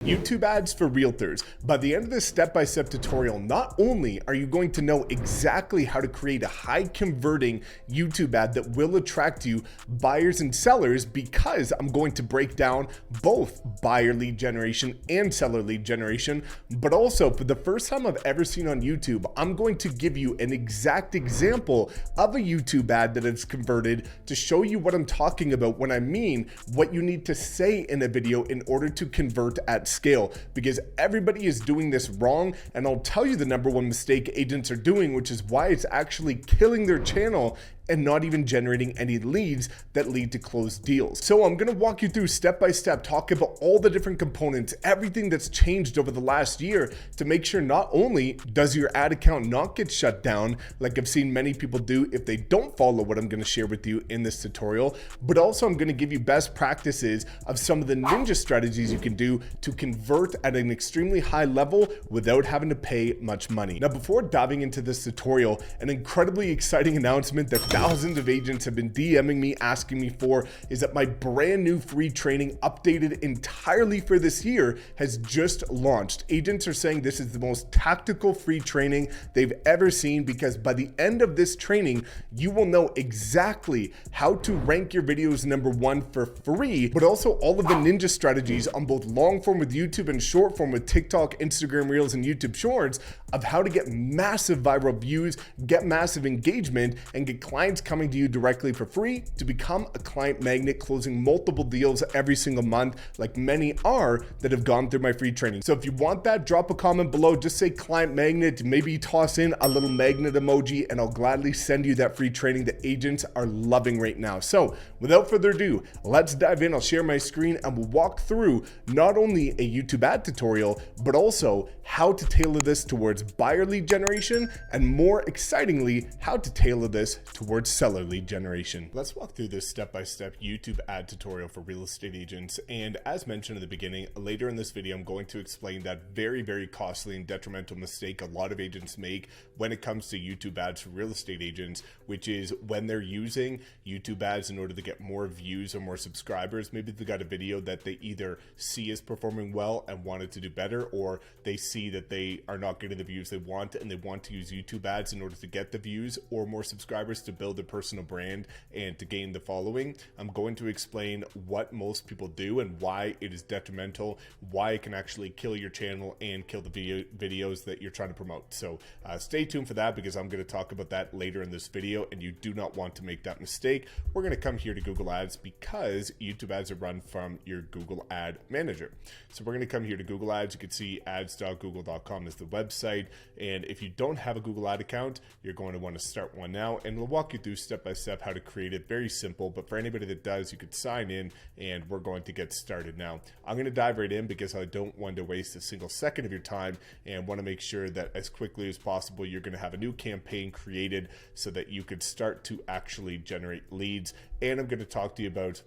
YouTube ads for realtors. By the end of this step-by-step tutorial, not only are you going to know exactly how to create a high converting YouTube ad that will attract you buyers and sellers, because I'm going to break down both buyer lead generation and seller lead generation, but also for the first time I've ever seen on YouTube, I'm going to give you an exact example of a YouTube ad that is converted to show you what I'm talking about when I mean what you need to say in a video in order to convert at scale, because everybody is doing this wrong. And I'll tell you the number one mistake agents are doing, which is why it's actually killing their channel and not even generating any leads that lead to closed deals. So I'm gonna walk you through step by step, talk about all the different components, everything that's changed over the last year to make sure not only does your ad account not get shut down, like I've seen many people do if they don't follow what I'm gonna share with you in this tutorial, but also I'm gonna give you best practices of some of the ninja strategies you can do to convert at an extremely high level without having to pay much money. Now, before diving into this tutorial, an incredibly exciting announcement that thousands of agents have been DMing me asking me for is that my brand new free training, updated entirely for this year, has just launched. Agents are saying this is the most tactical free training they've ever seen, because by the end of this training, you will know exactly how to rank your videos #1 for free, but also all of the ninja strategies on both long form with YouTube and short form with TikTok, Instagram Reels, and YouTube Shorts of how to get massive viral views, get massive engagement, and get clients coming to you directly for free to become a client magnet, closing multiple deals every single month, like many are that have gone through my free training. So if you want that, drop a comment below, just say client magnet, maybe toss in a little magnet emoji, and I'll gladly send you that free training that agents are loving right now. So without further ado, let's dive in. I'll share my screen and we'll walk through not only a YouTube ad tutorial, but also how to tailor this towards buyer lead generation, and more excitingly, how to tailor this towards seller lead generation. Let's walk through this step-by-step YouTube ad tutorial for real estate agents. And as mentioned in the beginning, later in this video, I'm going to explain that very, very costly and detrimental mistake a lot of agents make when it comes to YouTube ads for real estate agents, which is when they're using YouTube ads in order to get more views or more subscribers. Maybe they got a video that they either see is performing well and wanted to do better, or they see that they are not getting the views they want and they want to use YouTube ads in order to get the views or more subscribers to build a personal brand and to gain the following. I'm going to explain what most people do and why it is detrimental, why it can actually kill your channel and kill the videos that you're trying to promote. So stay tuned for that, because I'm going to talk about that later in this video, and you do not want to make that mistake. We're going to come here to Google Ads, because YouTube ads are run from your Google Ad Manager. So we're going to come here to Google Ads. You can see ads.google.com is the website, and if you don't have a Google Ad account, you're going to want to start one now, and we'll walk you through step by step how to create it. Very simple, but for anybody that does, you could sign in, and we're going to get started now. I'm going to dive right in because I don't want to waste a single second of your time, and want to make sure that as quickly as possible you're going to have a new campaign created so that you could start to actually generate leads. And I'm going to talk to you about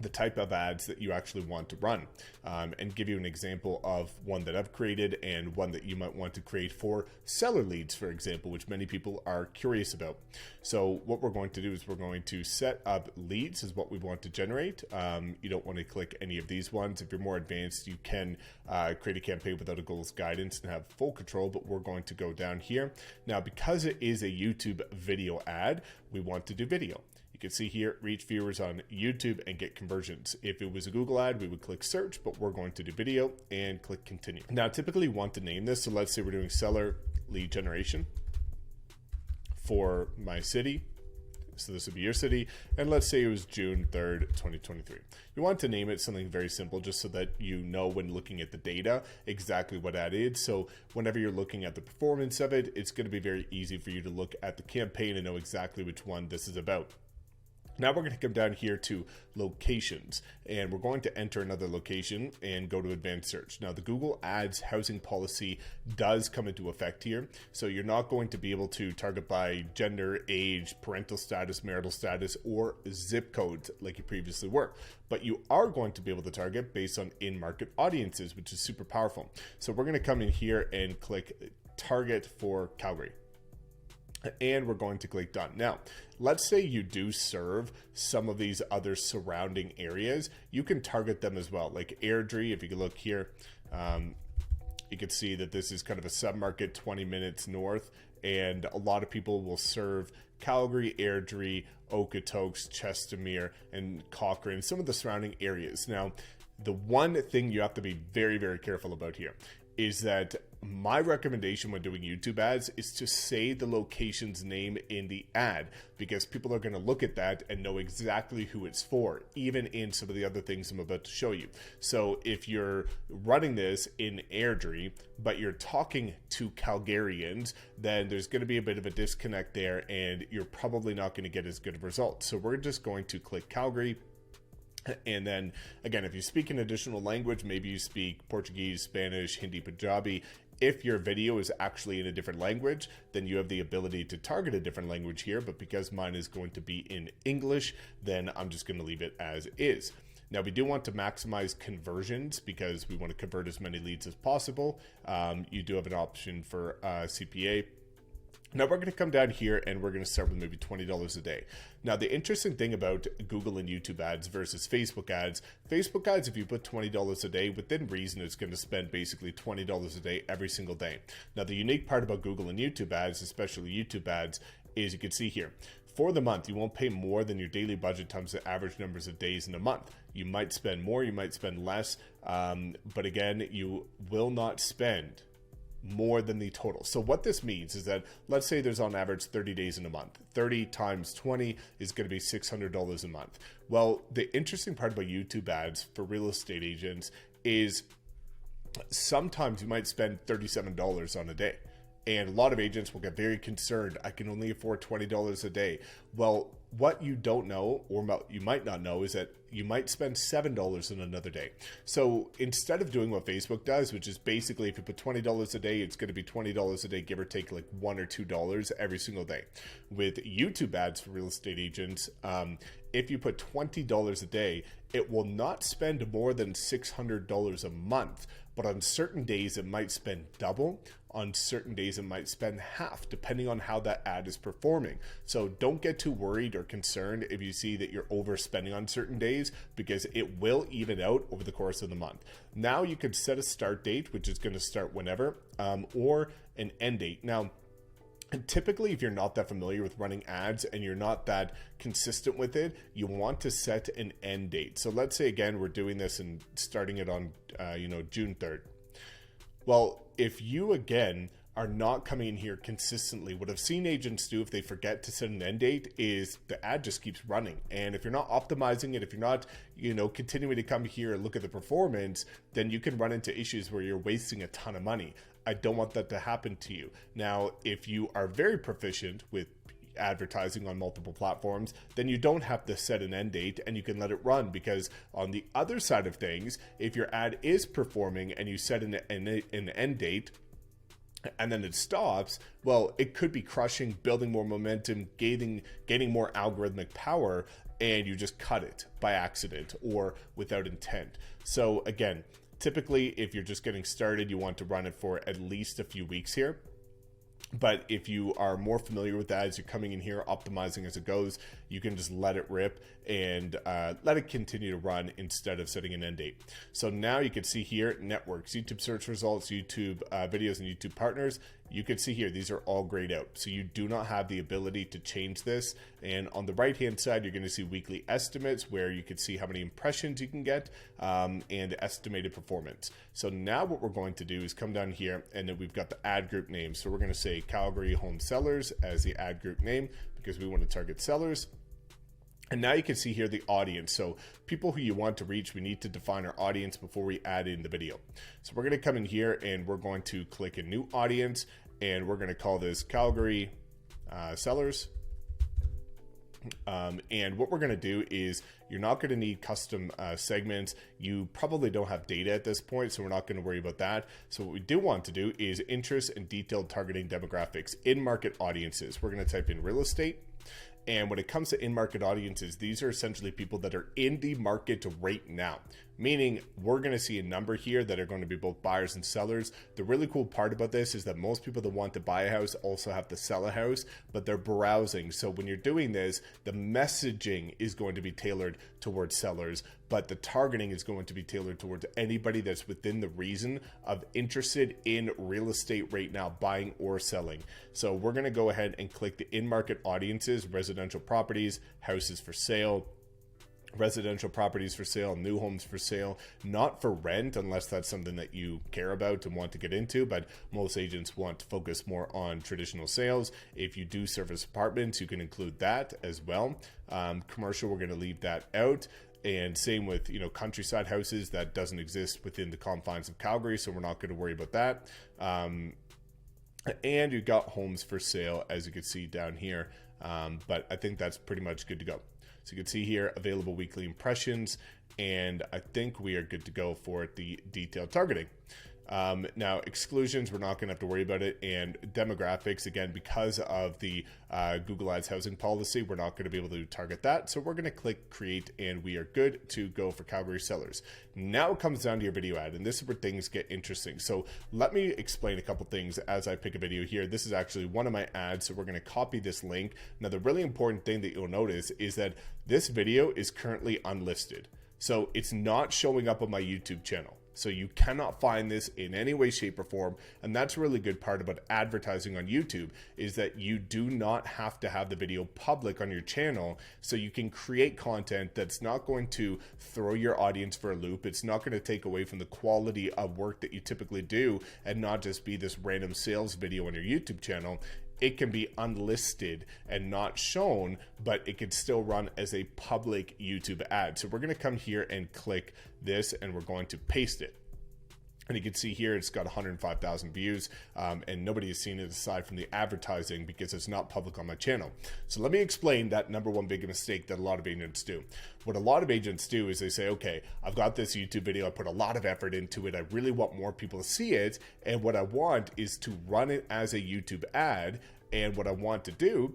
the type of ads that you actually want to run, and give you an example of one that I've created and one that you might want to create for seller leads, for example, which many people are curious about. So what we're going to do is we're going to set up leads is what we want to generate. You don't want to click any of these ones. If you're more advanced, you can create a campaign without a Google's guidance and have full control, but we're going to go down here. Now, because it is a YouTube video ad, we want to do video. You can see here, reach viewers on YouTube and get conversions. If it was a Google ad, we would click search, but we're going to do video and click continue. Now, typically you want to name this. So let's say we're doing seller lead generation for my city. So this would be your city. And let's say it was June 3rd, 2023. You want to name it something very simple, just so that you know when looking at the data exactly what that is. So whenever you're looking at the performance of it, it's going to be very easy for you to look at the campaign and know exactly which one this is about. Now we're going to come down here to locations, and we're going to enter another location and go to advanced search. Now the Google Ads housing policy does come into effect here. So you're not going to be able to target by gender, age, parental status, marital status, or zip codes like you previously were. But you are going to be able to target based on in-market audiences, which is super powerful. So we're going to come in here and click target for Calgary. and we're going to click done. Now, let's say you do serve some of these other surrounding areas. You can target them as well, like Airdrie. If you can look here, you can see that this is kind of a submarket 20 minutes north, and a lot of people will serve Calgary, Airdrie, Okotoks, Chestermere, and Cochrane, some of the surrounding areas. Now, the one thing you have to be very, very careful about here is that my recommendation when doing YouTube ads is to say the location's name in the ad, because people are going to look at that and know exactly who it's for, even in some of the other things I'm about to show you. So if you're running this in Airdrie, but you're talking to Calgarians, then there's going to be a bit of a disconnect there, and you're probably not going to get as good of results. So we're just going to click Calgary. And then again, if you speak an additional language, maybe you speak Portuguese, Spanish, Hindi, Punjabi. If your video is actually in a different language, then you have the ability to target a different language here. But because mine is going to be in English, then I'm just going to leave it as is. Now, we do want to maximize conversions because we want to convert as many leads as possible. You do have an option for CPA. Now we're going to come down here and we're going to start with maybe $20 a day. Now, the interesting thing about Google and YouTube ads versus Facebook ads, if you put $20 a day, within reason, it's going to spend basically $20 a day every single day. Now, the unique part about Google and YouTube ads, especially YouTube ads, is you can see here, for the month, you won't pay more than your daily budget times the average numbers of days in a month. You might spend more, you might spend less, but again, you will not spend more than the total. So what this means is that, let's say there's on average 30 days in a month. 30 times 20 is going to be $600 a month. Well, the interesting part about YouTube ads for real estate agents is sometimes you might spend $37 on a day. And a lot of agents will get very concerned. I can only afford $20 a day. Well, what you don't know, or you might not know, is that you might spend $7 in another day. So instead of doing what Facebook does, which is basically if you put $20 a day, it's going to be $20 a day, give or take like $1 or $2 every single day. With YouTube ads for real estate agents, if you put $20 a day, it will not spend more than $600 a month. But on certain days, it might spend double. On certain days, it might spend half, depending on how that ad is performing. So don't get too worried or concerned if you see that you're overspending on certain days, because it will even out over the course of the month. Now you could set a start date, which is going to start whenever, or an end date. Now, and typically, if you're not that familiar with running ads and you're not that consistent with it, you want to set an end date. So let's say, again, we're doing this and starting it on, June 3rd. Well, if you, again, are not coming in here consistently, what I've seen agents do if they forget to set an end date is the ad just keeps running. And if you're not optimizing it, if you're not, continuing to come here and look at the performance, then you can run into issues where you're wasting a ton of money. I don't want that to happen to you. Now, if you are very proficient with advertising on multiple platforms, then you don't have to set an end date and you can let it run, because on the other side of things, if your ad is performing and you set an end date and then it stops, well, it could be crushing, building more momentum, gaining more algorithmic power, and you just cut it by accident or without intent. So again, typically, if you're just getting started, you want to run it for at least a few weeks here. But if you are more familiar with that, as you're coming in here, optimizing as it goes, you can just let it rip and let it continue to run instead of setting an end date. So now you can see here, networks, YouTube search results, YouTube videos, and YouTube partners. You can see here, these are all grayed out. So you do not have the ability to change this. And on the right-hand side, you're going to see weekly estimates where you can see how many impressions you can get and estimated performance. So now what we're going to do is come down here, and then we've got the ad group name. So we're going to say Calgary Home Sellers as the ad group name because we want to target sellers. And now you can see here the audience. So people who you want to reach, we need to define our audience before we add in the video. So we're going to come in here and we're going to click a new audience, and we're going to call this Calgary Sellers. And what we're going to do is, you're not going to need custom segments. You probably don't have data at this point, so we're not going to worry about that. So what we do want to do is interest and detailed targeting demographics, in-market audiences. We're going to type in real estate. And when it comes to in-market audiences, these are essentially people that are in the market right now, meaning we're going to see a number here that are going to be both buyers and sellers. The really cool part about this is that most people that want to buy a house also have to sell a house, but they're browsing. So when you're doing this, the messaging is going to be tailored towards sellers, but the targeting is going to be tailored towards anybody that's within the reason of interested in real estate right now, buying or selling. So we're going to go ahead and click the in-market audiences, residential properties, houses for sale, residential properties for sale, new homes for sale, not for rent unless that's something that you care about and want to get into, but most agents want to focus more on traditional sales. If you do service apartments, you can include that as well. Commercial, we're going to leave that out. And same with, countryside houses, that doesn't exist within the confines of Calgary, so we're not going to worry about that. And you've got homes for sale, as you can see down here. But I think that's pretty much good to go. So you can see here, available weekly impressions, and I think we are good to go for the detailed targeting. Now, exclusions, we're not going to have to worry about it. And demographics, again, because of the Google Ads housing policy, we're not going to be able to target that. So we're going to click create, and we are good to go for Calgary sellers. Now it comes down to your video ad, and this is where things get interesting. So let me explain a couple things as I pick a video here. This is actually one of my ads, so we're going to copy this link. Now, the really important thing that you'll notice is that this video is currently unlisted. So it's not showing up on my YouTube channel. So you cannot find this in any way, shape, or form. And that's a really good part about advertising on YouTube, is that you do not have to have the video public on your channel. So you can create content that's not going to throw your audience for a loop. It's not going to take away from the quality of work that you typically do, and not just be this random sales video on your YouTube channel. It can be unlisted and not shown, but it can still run as a public YouTube ad. So we're going to come here and click this, and we're going to paste it. And you can see here, it's got 105,000 views, and nobody has seen it aside from the advertising because it's not public on my channel. So let me explain that number one big mistake that a lot of agents do. What a lot of agents do is they say, okay, I've got this YouTube video, I put a lot of effort into it, I really want more people to see it, and what I want is to run it as a YouTube ad, and what I want to do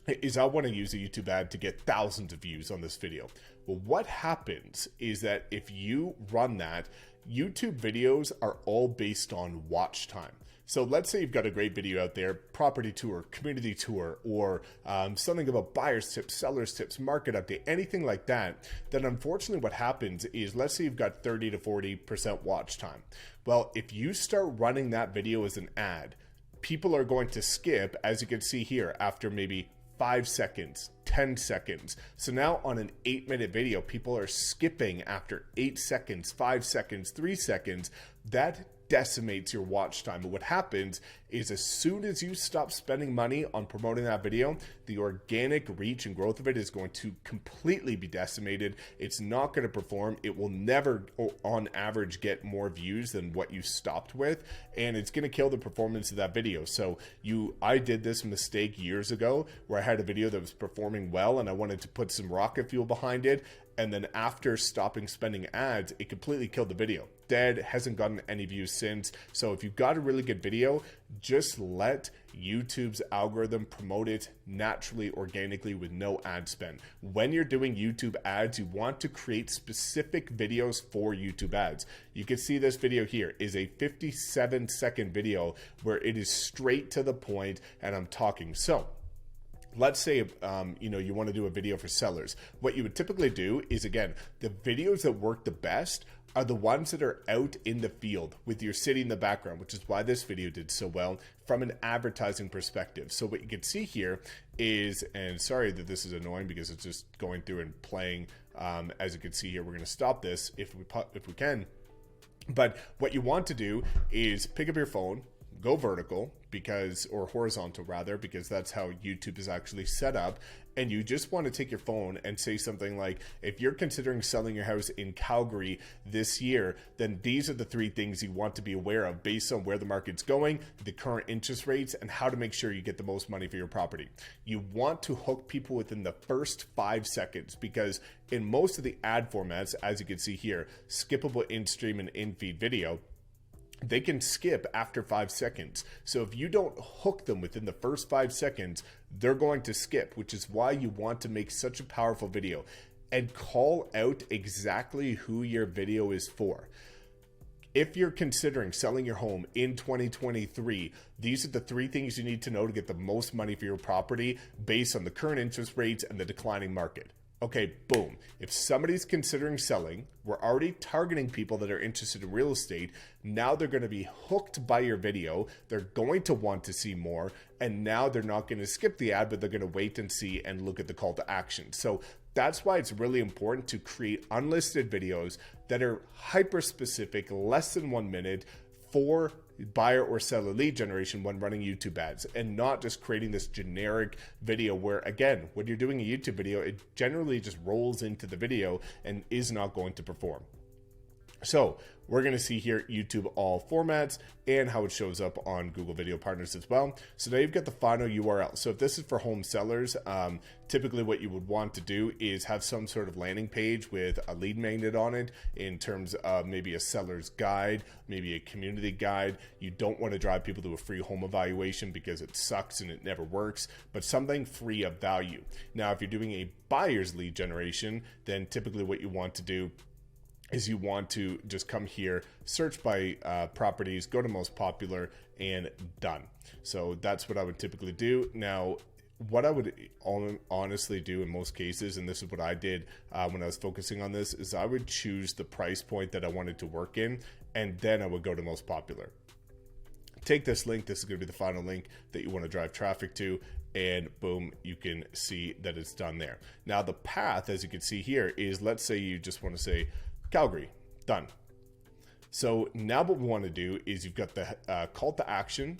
is I want to use a YouTube ad to get thousands of views on this video. Well, what happens is that if you run that, YouTube videos are all based on watch time. So let's say you've got a great video out there, property tour, community tour, or something about buyer's tips, seller's tips, market update, anything like that. Then unfortunately what happens is, let's say you've got 30 to 40% watch time. Well, if you start running that video as an ad, people are going to skip, as you can see here, after maybe 5 seconds, 10 seconds. So now on an 8-minute video, people are skipping after 8 seconds, 5 seconds, 3 seconds. That decimates your watch time. But what happens is, as soon as you stop spending money on promoting that video, the organic reach and growth of it is going to completely be decimated. It's not going to perform. It will never, on average, get more views than what you stopped with, and it's going to kill the performance of that video. So I did this mistake years ago where I had a video that was performing well and I wanted to put some rocket fuel behind it. And then after stopping spending ads, it completely killed the video. Dead, hasn't gotten any views since. So if you've got a really good video, just let YouTube's algorithm promote it naturally, organically, with no ad spend. When you're doing YouTube ads, you want to create specific videos for YouTube ads. You can see this video here is a 57-second video where it is straight to the point and I'm talking. So let's say, you want to do a video for sellers. What you would typically do is, again, the videos that work the best are the ones that are out in the field with your city in the background, which is why this video did so well from an advertising perspective. So what you can see here is, and sorry that this is annoying because it's just going through and playing. As you can see here, we're going to stop this if we can. But what you want to do is pick up your phone, go vertical, or horizontal rather, because that's how YouTube is actually set up. And you just want to take your phone and say something like, if you're considering selling your house in Calgary this year, then these are the 3 things you want to be aware of based on where the market's going, the current interest rates, and how to make sure you get the most money for your property. You want to hook people within the first 5 seconds, because in most of the ad formats, as you can see here, skippable in-stream and in-feed video, they can skip after 5 seconds. So if you don't hook them within the first 5 seconds, they're going to skip, which is why you want to make such a powerful video. and call out exactly who your video is for. If you're considering selling your home in 2023, these are the 3 things you need to know to get the most money for your property based on the current interest rates and the declining market. Okay, boom. If somebody's considering selling, we're already targeting people that are interested in real estate. Now they're going to be hooked by your video. They're going to want to see more. And now they're not going to skip the ad, but they're going to wait and see and look at the call to action. So that's why it's really important to create unlisted videos that are hyper specific, less than 1 minute, for buyer or seller lead generation when running YouTube ads, and not just creating this generic video where, again, when you're doing a YouTube video, it generally just rolls into the video and is not going to perform. So we're going to see here YouTube all formats and how it shows up on Google Video Partners as well. So now you've got the final URL. So if this is for home sellers, typically what you would want to do is have some sort of landing page with a lead magnet on it in terms of maybe a seller's guide, maybe a community guide. You don't want to drive people to a free home evaluation because it sucks and it never works, but something free of value. Now, if you're doing a buyer's lead generation, then typically what you want to do is you want to just come here, search by properties, go to most popular, and done. So that's what I would typically do. Now, what I would honestly do in most cases, and this is what I did when I was focusing on this, is I would choose the price point that I wanted to work in, and then I would go to most popular. Take this link, this is going to be the final link that you want to drive traffic to, and boom, you can see that it's done there. Now the path, as you can see here, is, let's say you just want to say Calgary, done. So now what we want to do is you've got the call to action,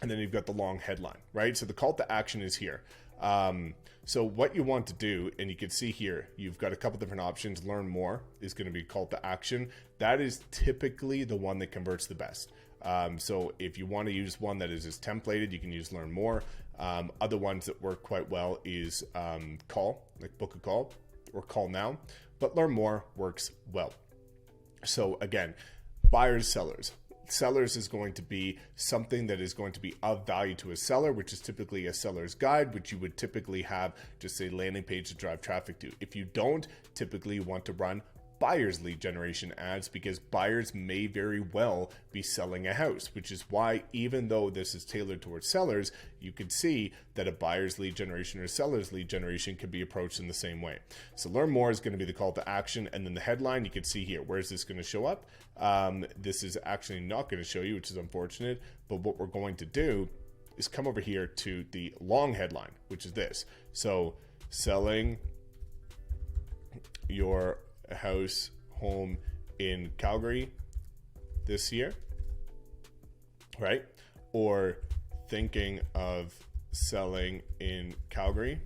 and then you've got the long headline, right? So the call to action is here. So what you want to do, and you can see here, you've got a couple different options. Learn more is going to be call to action. That is typically the one that converts the best. So if you want to use one that is just templated, you can use learn more. Other ones that work quite well is call, like book a call or call now, but learn more works well. So again, buyers, sellers. Sellers is going to be something that is going to be of value to a seller, which is typically a seller's guide, which you would typically have just a landing page to drive traffic to. If you don't, typically you want to run buyer's lead generation ads, because buyers may very well be selling a house, which is why, even though this is tailored towards sellers, you can see that a buyer's lead generation or seller's lead generation can be approached in the same way. So learn more is going to be the call to action, and then the headline, you can see here. Where is this going to show up? This is actually not going to show you, which is unfortunate, but what we're going to do is come over here to the long headline, which is this. So selling your house, home in Calgary this year, right? Or thinking of selling in Calgary,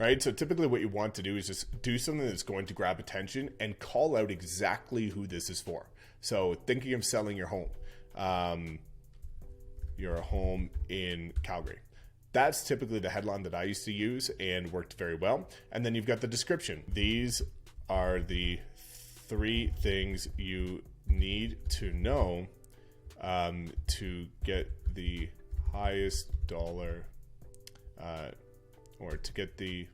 right? So typically what you want to do is just do something that's going to grab attention and call out exactly who this is for. So thinking of selling your home in Calgary. That's typically the headline that I used to use and worked very well. And then you've got the description. These are the 3 things you need to know to get the highest dollar or to get the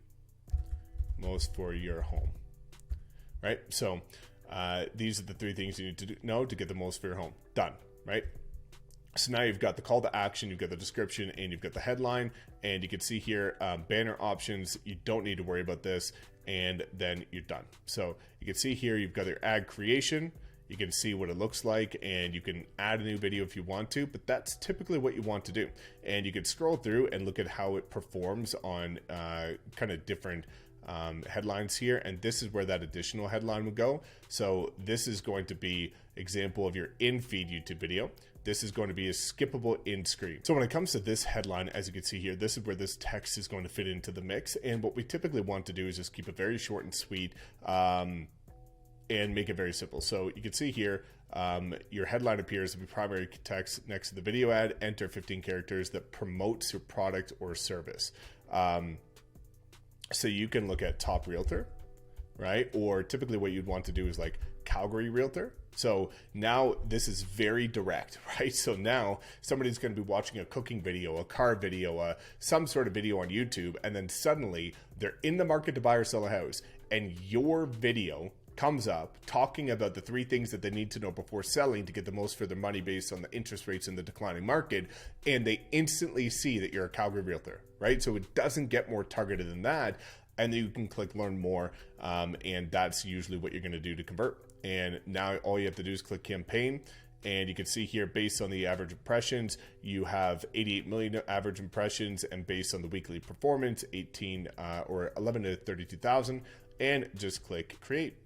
most for your home, right? So these are the 3 things you need to know to get the most for your home. Done, right? So now you've got the call to action, you've got the description, and you've got the headline, and you can see here banner options. You don't need to worry about this, and then you're done. So you can see here you've got your ad creation. You can see what it looks like, and you can add a new video if you want to, but that's typically what you want to do. And you can scroll through and look at how it performs on kind of different headlines here, and this is where that additional headline would go. So this is going to be example of your in-feed YouTube video. This is going to be a skippable in-screen. So when it comes to this headline, as you can see here, this is where this text is going to fit into the mix. And what we typically want to do is just keep it very short and sweet and make it very simple. So you can see here, your headline appears to be primary text next to the video ad. Enter 15 characters that promotes your product or service. So you can look at top realtor, right? Or typically what you'd want to do is like Calgary realtor. So now this is very direct, right? So now somebody's going to be watching a cooking video, a car video, some sort of video on YouTube, and then suddenly they're in the market to buy or sell a house, and your video comes up talking about the 3 things that they need to know before selling to get the most for their money based on the interest rates in the declining market, and they instantly see that you're a Calgary realtor, right? So it doesn't get more targeted than that. And then you can click learn more, and that's usually what you're going to do to convert. And now all you have to do is click campaign, and you can see here, based on the average impressions, you have 88 million average impressions, and based on the weekly performance, 11 to 32,000, and just click create.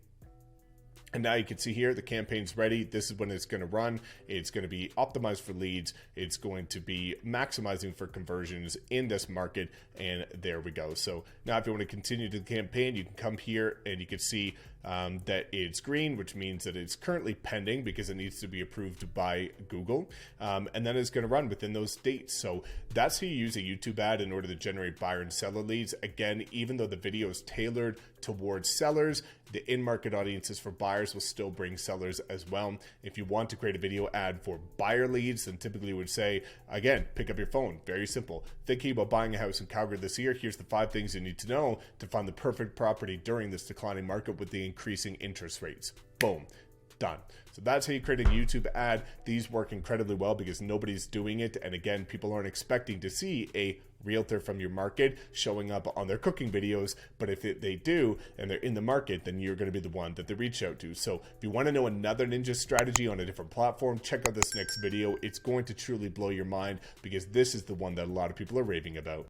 And now you can see here, the campaign's ready. This is when it's going to run. It's going to be optimized for leads. It's going to be maximizing for conversions in this market. And there we go. So now if you want to continue the campaign, you can come here and you can see that it's green, which means that it's currently pending because it needs to be approved by Google. And then it's going to run within those dates. So that's how you use a YouTube ad in order to generate buyer and seller leads. Again, even though the video is tailored towards sellers, the in-market audiences for buyers will still bring sellers as well. If you want to create a video ad for buyer leads, then typically would say, again, pick up your phone. Very simple. Thinking about buying a house in Calgary this year, here's the 5 things you need to know to find the perfect property during this declining market with the increasing interest rates. Boom. Done. So that's how you create a YouTube ad. These work incredibly well because nobody's doing it. And again, people aren't expecting to see a realtor from your market showing up on their cooking videos. But if they do, and they're in the market, then you're going to be the one that they reach out to. So if you want to know another ninja strategy on a different platform, check out this next video. It's going to truly blow your mind because this is the one that a lot of people are raving about.